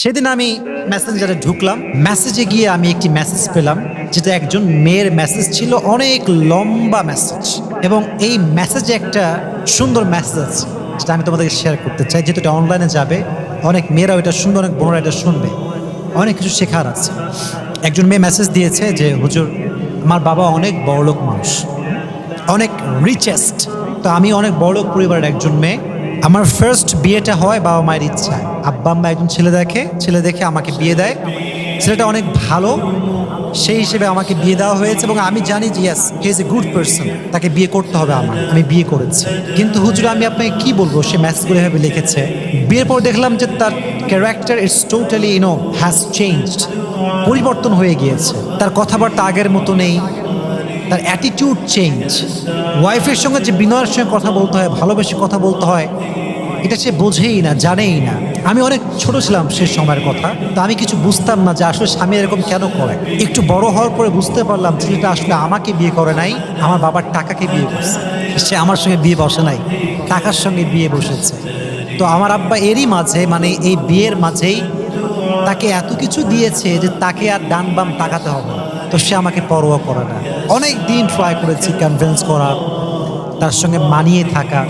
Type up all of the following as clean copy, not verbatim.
সেদিন আমি মেসেঞ্জারে ঢুকলাম, মেসেজে গিয়ে আমি একটি মেসেজ পেলাম, যেটা একজন মেয়ের মেসেজ ছিল, অনেক লম্বা মেসেজ, এবং এই মেসেজে একটা সুন্দর মেসেজ যেটা আমি তোমাদেরকে শেয়ার করতে চাই, যেহেতু এটা অনলাইনে যাবে, অনেক মেয়েরাও এটা শুনবে, অনেক বোনরা এটা শুনবে, অনেক কিছু শেখার আছে। একজন মেয়ে মেসেজ দিয়েছে যে, হুজুর, আমার বাবা অনেক বড়লোক মানুষ, অনেক রিচেস্ট, তো আমি অনেক বড়লোক পরিবারের একজন মেয়ে। আমার ফার্স্ট বিয়েটা হয় বাবা মায়ের ইচ্ছায়। আব্বা আম্মা একজন ছেলে দেখে আমাকে বিয়ে দেয়। ছেলেটা অনেক ভালো, সেই হিসেবে আমাকে বিয়ে দেওয়া হয়েছে, এবং আমি জানি যে yes, he is a good person, তাকে বিয়ে করতে হবে আমার। আমি বিয়ে করেছি। কিন্তু হুজুর, আমি আপনাকে কি বলবো, সে মেসেজগুলো এভাবে লিখেছে। বিয়ের পর দেখলাম যে তার character it's totally has changed, পরিবর্তন হয়ে গিয়েছে। তার কথাবার্তা আগের মতো নেই, তার অ্যাটিটিউড চেঞ্জ। ওয়াইফের সঙ্গে যে বিনয়ের সঙ্গে কথা বলতে হয়, ভালোবেসে কথা বলতে হয়, এটা সে বোঝেই না, জানেই না। আমি অনেক ছোট ছিলাম সে সময়ের কথা, তো আমি কিছু বুঝতাম না যে আসলে স্বামী এরকম কেন করে। একটু বড় হওয়ার পরে বুঝতে পারলাম ছেলেটা আসলে আমাকে বিয়ে করে নাই, আমার বাবার টাকাকে বিয়ে করছে। সে আমার সঙ্গে বিয়ে বসে নাই, টাকার সঙ্গে বিয়ে বসেছে। তো আমার আব্বা এরই মাঝে, মানে এই বিয়ের মাঝেই তাকে এত কিছু দিয়েছে যে তাকে আর ডান বাম তাকাতে হবে না। তো সে আমাকে পরোয়া করে না। অনেক দিন ট্রাই করেছি কনভিন্স করার, তার সঙ্গে মানিয়ে থাকা।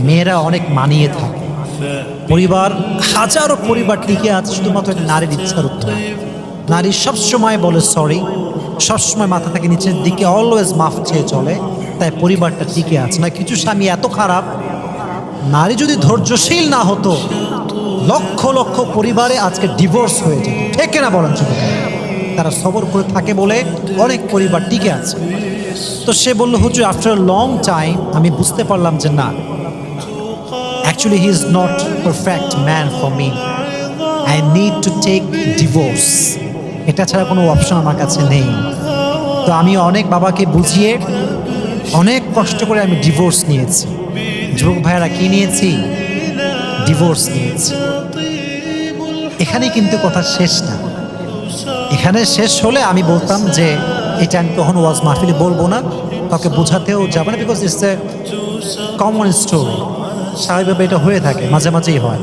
মেয়েরা অনেক মানিয়ে থাকে, পরিবার, হাজারো পরিবার টিকে আছে শুধুমাত্র একটা নারীর ইচ্ছার উপর। নারী সবসময় বলে সরি, সবসময় মাথা থেকে নিচের দিকে, অলওয়েজ মাফ চেয়ে চলে, তাই পরিবারটা টিকে আছে। না, কিছু স্বামী এত খারাপ, নারী যদি ধৈর্যশীল না হতো, লক্ষ লক্ষ পরিবারে আজকে ডিভোর্স হয়ে যেত। ঠিক না বলেন? তারা সবর করে থাকে বলে অনেক পরিবার টিকে আছে। তো সে বলল, হুজুর, আফটার লং টাইম আমি বুঝতে পারলাম যে না, actually he is not perfect man for me, I need to take divorce. এটা ছাড়া কোনো অপশন আমার কাছে নেই। তো আমি অনেক বাবাকে বুঝিয়ে, অনেক কষ্ট করে আমি ডিভোর্স নিয়েছি। যুবক ভাইয়েরা, কি নিয়েছি? ডিভোর্স নিয়েছি। এখানেই কিন্তু কথা শেষ না। এখানে শেষ হলে আমি বলতাম যে এটা আমি কখনো ওয়াজ মাহফিলে বলবো না, কাউকে বোঝাতেও যাবে না, because it's a common story. স্বাভাবিকভাবে এটা হয়ে থাকে, মাঝে মাঝেই হয়।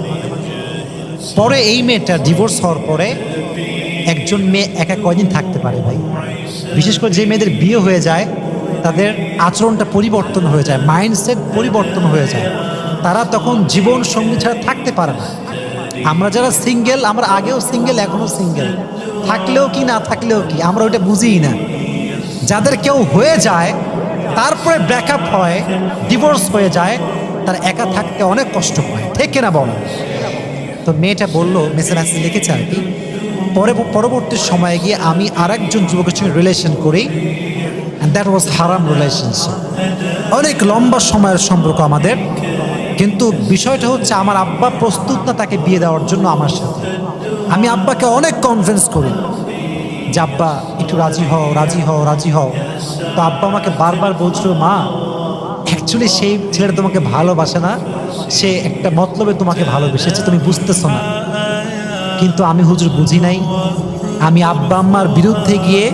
পরে এই মেয়েটা ডিভোর্স হওয়ার পরে, একজন মেয়ে একা কয়দিন থাকতে পারে ভাই? বিশেষ করে যে মেয়েদের বিয়ে হয়ে যায়, তাদের আচরণটা পরিবর্তন হয়ে যায়, মাইন্ডসেট পরিবর্তন হয়ে যায়। তারা তখন জীবন সঙ্গী ছাড়া থাকতে পারে না। আমরা যারা সিঙ্গেল, আমরা আগেও সিঙ্গেল, এখনও সিঙ্গেল, থাকলেও কি না থাকলেও কি, আমরা ওটা বুঝিই না। যাদের কেউ হয়ে যায়, তারপরে ব্রেকআপ হয়, ডিভোর্স হয়ে যায়, তার একা থাকতে অনেক কষ্ট হয়। ঠিক কিনা বলো? তো মেয়েটা বললো, মেসেজ লিখেছে আর কি, পরবর্তী সময়ে গিয়ে আমি আরেকজন যুবকের সঙ্গে রিলেশন করি, অ্যান্ড দ্যাট ওয়াজ হারাম রিলেশনশিপ। অনেক লম্বা সময়ের সম্পর্ক আমাদের, কিন্তু বিষয়টা হচ্ছে আমার আব্বা প্রস্তুত না তাকে বিয়ে দেওয়ার জন্য আমার সাথে। আমি আব্বাকে অনেক কনভিন্স করি যে আব্বা একটু রাজি হও, রাজি হও, রাজি হও। তো আব্বা আমাকে বারবার বলছিল, মা, অ্যাকচুয়ালি সেই ছেলেটা তোমাকে ভালোবাসে না, সে একটা মতলবে তোমাকে ভালোবেসেছে, তুমি বুঝতেছো না। কিন্তু আমি, হুজুর, বুঝি নাই। আমি আব্বা আম্মার বিরুদ্ধে গিয়ে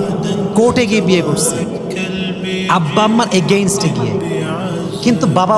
কোর্টে গিয়ে বিয়ে করছি, আব্বা আম্মার এগেইনস্টে গিয়ে। কিন্তু বাবা